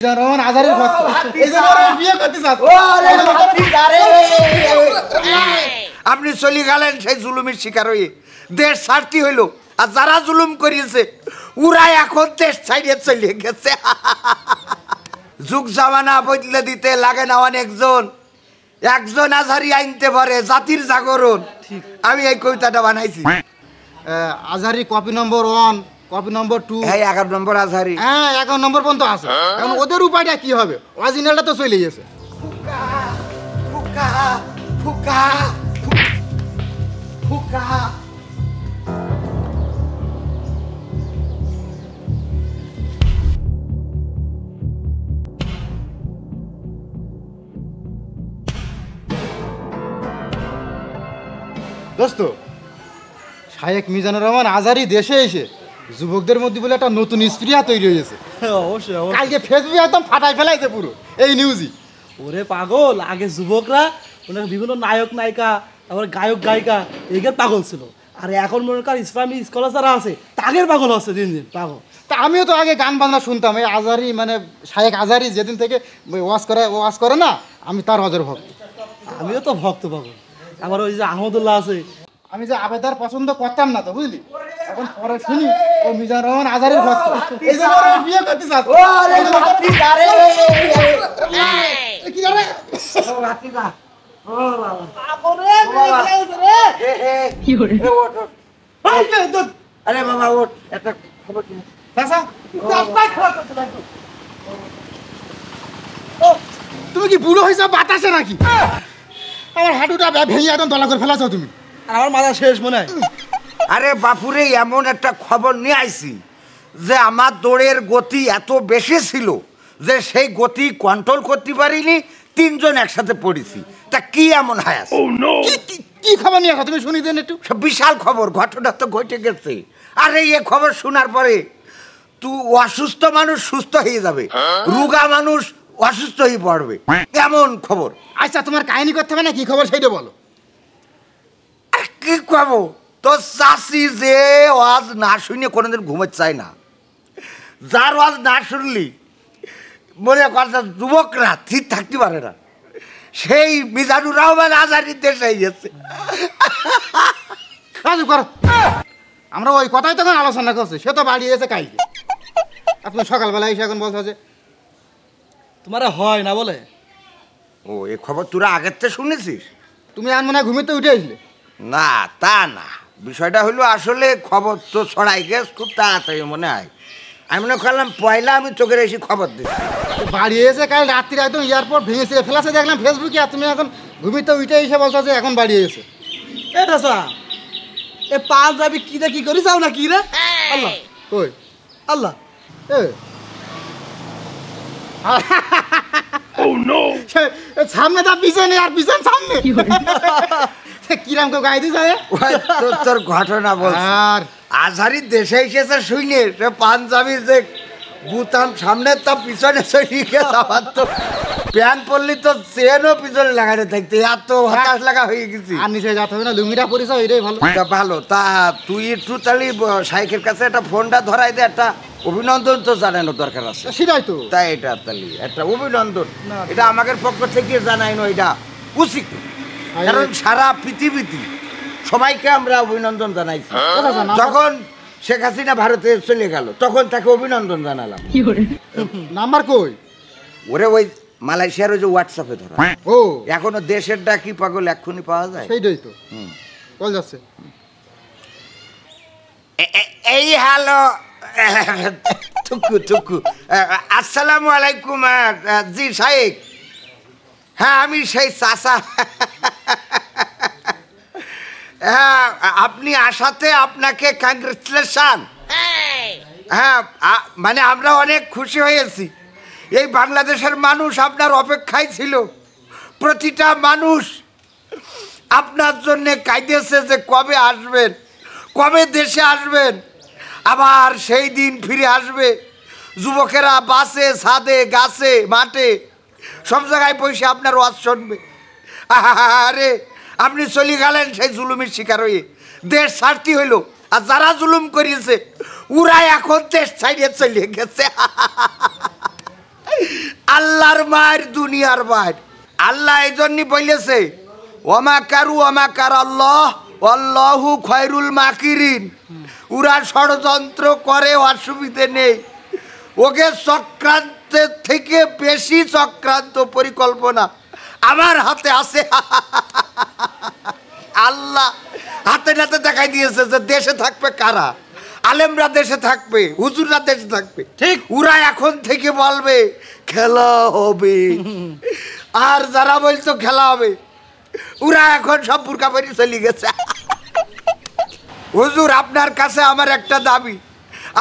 রহমান আজারের ভক্ত এই যে ওরা বিয়ে করতে চাচ্ছে আপনি চলে গেলেন সেই জুলুমের শিকার হয়ে দেশ ছাড়তি হইল আর যারা জুলুম করিয়েছে ওরা এখন দেশ ছাড়িয়ে চলে গেছে যুগ জামানা বদলে দিতে লাগে না অনেকজন একজন আজহারি আনতে পারে জাতির জাগরণ আমি এই কবিতাটা বানাইছি আজহারি কপি নম্বর 1 কপি নম্বর 2 হ্যাঁ 11 নম্বর আজহারি হ্যাঁ 11 নম্বর পর্যন্ত আছে এখন ওদের উপায়টা কি হবে অরিজিনালটা তো চলে গেছে ফুকা ফুকা ফুকা দোস্ত শায়েখ মিজানুর রহমান আজহারি দেশে এসে যুবকদের মধ্যে বলে একটা নতুন স্প্রিয়া তৈরি হয়েছে অবশ্যই কালকে ফেসবুকে একদম ফাটাই ফেলাইছে পুরো এই নিউজই ওরে পাগল আগে যুবকরা ওনার বিভিন্ন নায়ক নায়িকা তারপর গায়ক গায়িকা এদের পাগল ছিল আর এখন মনে কর ইসলামী স্কলার যারা আছে তাদের পাগল হচ্ছে দিন দিন পাগল তা আমিও তো আগে গান বাজনা শুনতাম এই আজহারি মানে শায়েখ আজহারি যেদিন থেকে ওয়াজ করে না আমি তার অজর ভক্ত আমিও তো ভক্ত পাগল আমার ওই যে আহমদুল্লাহ আছে আমি যে আবেদার পছন্দ করতাম না তো বুঝলি এখন পরে শুনি ও মিজানুর রহমান আজহারির ভক্ত এই যে ওরা বিয়ে করতে চাচ্ছে কি করে আরে বাবা ওঠ একটা খবর দিন চাচা তুমি কি বুড়ো হয়েছ বাতাসে নাকি আমার হাঁটুটা ভেঙে একদম দলা করে ফেলাছো তুমি আর আমার মাথা শেষ মনে হয় আরে বাপুরে এমন একটা খবর নিয়ে আইছি যে আমার দৌড়ের গতি এত বেশি ছিল যে সেই গতি কন্ট্রোল করতে পারিনি তিনজন একসাথে পড়েছি তা কি এমন হায়াস কি খবর নিয়ে আসো তুমি শুনি দেন একটু বিশাল খবর ঘটনা তো ঘটে গেছে আরে এ খবর শোনার পরে তুই অসুস্থ মানুষ সুস্থ হয়ে যাবে রোগা মানুষ অসুস্থ হয়ে পড়বে এমন খবর আচ্ছা তোমার কাহিনী করতে হবে না কি খবর সেইটা বলো কি খবর তোর চাষি যে ওয়াজ না শুনে কোনোদিন ঘুমোতে চায় না যার ওয়াজ না শুনলি মনে কথা যুবকরা ঠিক থাকতে পারে না সেই মিজানুর রহমান আজহারির দেশে গেছে কাজ করো আমরা ওই কথাই তখন আলোচনা করছি সে তো বাড়ি এসে কালকে আর তুমি সকালবেলা এসে এখন বলছো যে তোমার হয় না বলে ও এই খবর তোরা আগের থেকে শুনেছিস তুমি আর মনে হয় ঘুমিতে উঠে আসলে না তা না বিষয়টা হলো আসলে খবর তো ছড়াই গেছে খুব তাড়াতাড়ি মনে হয় আমি মনে করলাম পয়লা আমি চোখের এসে খবর দিচ্ছি বাড়ি এসে কাল রাত্রি একদম এয়ারপোর্ট ভেঙেছে ফেলাছে দেখলাম ফেসবুকে আর তুমি এখন ঘুমিতে উঠে এসে বলছো যে এখন বাড়ি এসে এটা স্যার এ পাঞ্জাবি কি রে কি করি যাও না কি রে আল্লাহ কই আল্লাহ এ সামনে তা পিছনে আর পিছন সামনে কিরাম কেউ গাই দিয়ে তোর ঘটনা বল আর আজহারির দেশে এসেছে শুনে সে পাঞ্জাবির যে বুতাম সামনে তা পিছনে চলে গেছে আমার তো প্যান্ট পরলি তো চেনও পিছনে লাগাতে থাকতে এত হতাশ লাগা হয়ে গেছি আর নিচে যেতে হবে না লুঙ্গিটা পরিস এটাই ভালো ভালো তা তুই একটু তাহলে শাইখের কাছে একটা ফোনটা ধরাই দে একটা অভিনন্দন তো জানানোর দরকার আছে সেটাই তো তাই এটা তাহলে একটা অভিনন্দন এটা আমাদের পক্ষ থেকে জানাইনো এটা উচিত কারণ সারা পৃথিবীতে সবাইকে আমরা অভিনন্দন জানাইছি যখন শেখ হাসিনা ভারতে চলে গেল তখন তাকে অভিনন্দন জানালাম নাম্বার কই ওরে ওই মালয়েশিয়ার ওই যে হোয়াটসঅ্যাপে ধরা ও এখনো দেশের ডাকি পাগল এক্ষুনি পাওয়া যায় সেইটাই তো কল যাচ্ছে এই হ্যালো টুকু টুকু আসসালামু আলাইকুম জি শাইখ হ্যাঁ আমি সেই চাচা হ্যাঁ আপনি আসাতে আপনাকে কংগ্রেচুলেশন হ্যাঁ মানে আমরা অনেক খুশি হয়েছি এই বাংলাদেশের মানুষ আপনার অপেক্ষায় ছিল প্রতিটা মানুষ আপনার জন্যে কাঁদেছে যে কবে আসবেন কবে দেশে আসবেন আবার সেই দিন ফিরে আসবে যুবকেরা বাসে ছাদে গাছে মাঠে সব জায়গায় বসে আপনার ওয়াজ শুনবে আরে আপনি চলে গেলেন সেই জুলুমের শিকার হয়ে দেশ ছাড়তি হইল আর যারা জুলুম করিয়েছে ওরা এখন দেশ ছাড়িয়ে চলে গেছে আল্লাহর মায়ের দুনিয়ার মায়ের। আল্লাহ এই জন্যই বলেছে ওমা কার আল্লাহ আল্লাহু খয়রুল মাকিরিন। ওরা ষড়যন্ত্র করে, অসুবিধে নেই। ওকে চক্রান্তের থেকে বেশি চক্রান্ত পরিকল্পনা আমার হাতে আছে। আল্লাহ হাতে নাতে দেখাই দিয়েছে যে দেশে থাকবে কারা, আলেমরা দেশে থাকবে, হুজুররা দেশে থাকবে। ঠিক। ওরা এখন থেকে বলবে খেলা হবে, আর যারা বলতো খেলা হবে ওরা এখন সব বুরকা পরে চলে গেছে। হুজুর আপনার কাছে আমার একটা দাবি,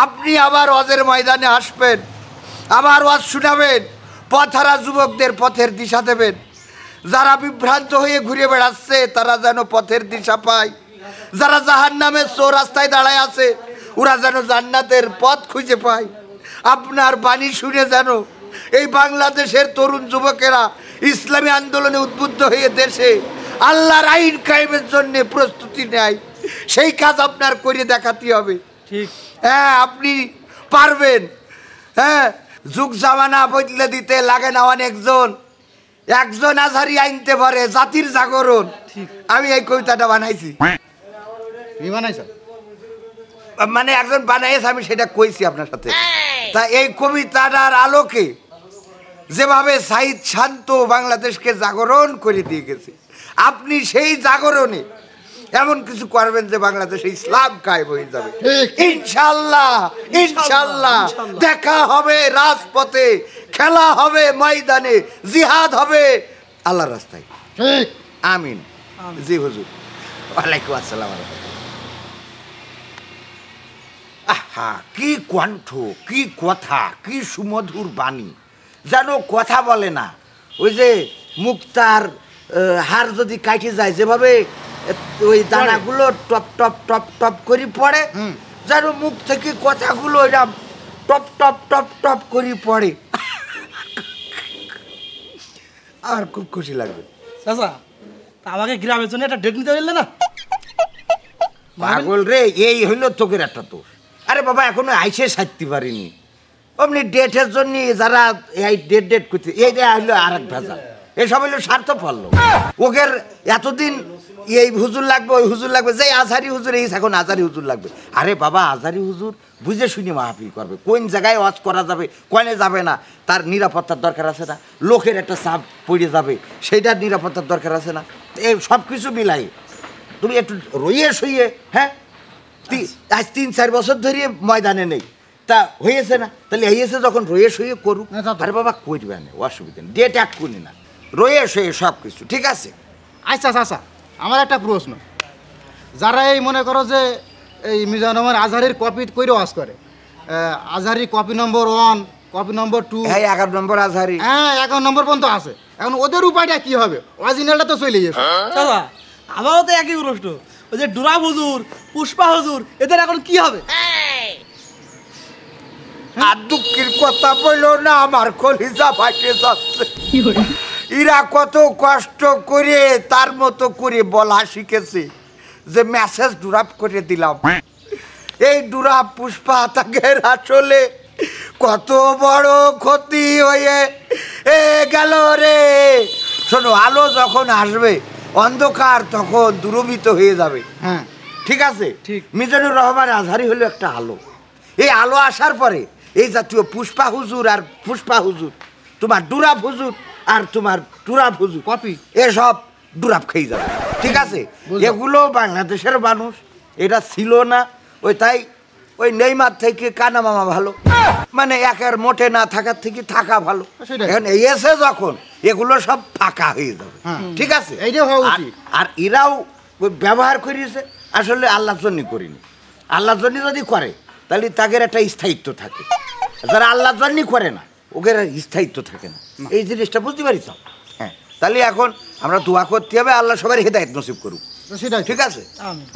আপনি আবার ওয়াজের ময়দানে আসবেন, আবার ওয়াজ শোনাবেন, পথহারা যুবকদের পথের দিশা দেবেন। যারা বিভ্রান্ত হয়ে ঘুরে বেড়াচ্ছে তারা যেন পথের দিশা পায়, যারা জাহান্নামের চৌরাস্তায় দাঁড়ায় আছে ওরা যেন জান্নাতের পথ খুঁজে পায়। আপনার বাণী শুনে যেন এই বাংলাদেশের তরুণ যুবকেরা ইসলামী আন্দোলনে উদ্বুদ্ধ হয়ে দেশে আল্লাহর আইন কায়েমের জন্য প্রস্তুতি নেয়। সেই কাজ আপনার করে দেখাতে হবে। ঠিক। হ্যাঁ আপনি পারবেন। হ্যাঁ, যুগ জামানা বদলে দিতে লাগে না অনেকজন, একজন আজহারি আনতে পারে জাতির জাগরণ। আমি এই কবিতাটা বানাইছি। কি বানাইছ? মানে একজন বানাইছে, আমি সেটা কইছি আপনার সাথে। তা এই কবিতাটার আলোকে যেভাবে সাইদ শান্ত বাংলাদেশকে জাগরণ করে দিয়ে গেছে, আপনি সেই জাগরণে এমন কিছু করবেন যে বাংলাদেশে ইসলাম কায়েম হয়ে যাবে। ইনশাআল্লাহ ইনশাআল্লাহ দেখা হবে রাজপথে, খেলা হবে ময়দানে, জিহাদ হবে আল্লাহর রাস্তায়। ঠিক। আমিন। জি হুজুর। ওয়ালাইকুম আসসালাম। আহা, কি কণ্ঠ, কি কথা, কি সুমধুর বাণী, যেন কথা বলে না। ওই যে মুক্তার হার যদি কাটে যায় যেভাবে ওই দানাগুলো টপ টপ টপ টপ করে পড়ে, যেন মুখ থেকে কথাগুলো এরকম টপ টপ টপ টপ করে পড়ে। আর খুব খুশি লাগবে। চাচা, তা আমাকে গ্রামের জন্য একটা ডেট নিতে পারলে না? পাগল রে, এই হইল তোকের একটা দোষ। আরে বাবা এখনো আইসে সারতে পারিনি। অমনি ডেটের জন্য যারা এই ডেট করতে, এইটা হইলো আর এক ভেজা। এসব হইলো স্বার্থ ফললো। ওকের এতদিন এই হুজুর লাগবে, ওই হুজুর লাগবে, যে আজহারি হুজুর এই এখন আজহারি হুজুর লাগবে। আরে বাবা আজহারি হুজুর বুঝে শুনি মাহফিল করবে, কোন জায়গায় ওয়াজ করা যাবে, কোনে যাবে না, তার নিরাপত্তার দরকার আছে না? লোকের একটা চাপ পড়ে যাবে, সেইটার নিরাপত্তার দরকার আছে না? এই সব কিছু মিলাই তুমি একটু রইয়ে শুইয়ে, হ্যাঁ আজ 3-4 বছর ধরে ময়দানে নেই, তা হয়েছে না? তাহলে হয়েছে যখন রয়ে শুয়ে করুক। আরে বাবা করবে না, অসুবিধা নেই, ডেট এক করি না, রয়ে শুয়ে সব কিছু ঠিক আছে। আচ্ছা আচ্ছা, আমার একটা প্রশ্ন, যারা এই মনে করো যে এই মিজানুর রহমান আজহারির কপি করে ওয়াজ করে, আজহারি কপি নম্বর 1, কপি নম্বর 2, হ্যাঁ 11 নম্বর আজহারি, হ্যাঁ 11 নম্বর পর্যন্ত আছে, এখন ওদের উপায়টা কি হবে? অরিজিনালটা তো চলে গেছে। চাচা, আমারও তো একই প্রশ্ন। ওই যে ডুরা হুজুর, পুষ্পা হুজুর, এদের এখন কি হবে? আর দুঃখের কথা বললো না, আমার কলিজা ফাটে যাচ্ছে। এরা কত কষ্ট করে তার মতো করে বলা শিখেছে যে মেসেজ ড্রপ করে দিলাম। এই ড্রপ পুষ্পা তাকের আসলে কত বড় ক্ষতি হয়ে গেল রে। শোনো, আলো যখন আসবে অন্ধকার তখন দূরভীত হয়ে যাবে। হ্যাঁ ঠিক আছে, ঠিক। মিজানুর রহমান আজহারি হলো একটা আলো। এই আলো আসার পরে এই জাতীয় পুষ্পা হুজুর আর পুষ্পা হুজুর, তোমার ডুরাব হুজুর আর তোমার টুরাব হুজুর কপি এসব ডুরাব খেয়ে যাবে। ঠিক আছে, এগুলো বাংলাদেশের মানুষ, এটা ছিল না। ওই তাই ওই নেইমার থেকে কানা মামা ভালো, মানে একের মোটে না থাকার থেকে থাকা ভালো। সেটাই। এখন এই এসে যখন এগুলো সব ফাঁকা হয়ে যাবে। ঠিক আছে, এইটাই হওয়া উচিত। আর এরাও ওই ব্যবহার করিয়েছে, আসলে আল্লাহর জন্য করিনি। আল্লাহর জন্য যদি করে তাহলে তাদের একটা স্থায়িত্ব থাকে, যারা আল্লাহর জন্য করে না ওদের স্থায়িত্ব থাকে না। এই জিনিসটা বুঝতে পারিস? হ্যাঁ, তাহলে এখন আমরা দোয়া করতে হবে আল্লাহ সবার হেদায়েত নসিব করুক। সেটাই ঠিক আছে। আমিন।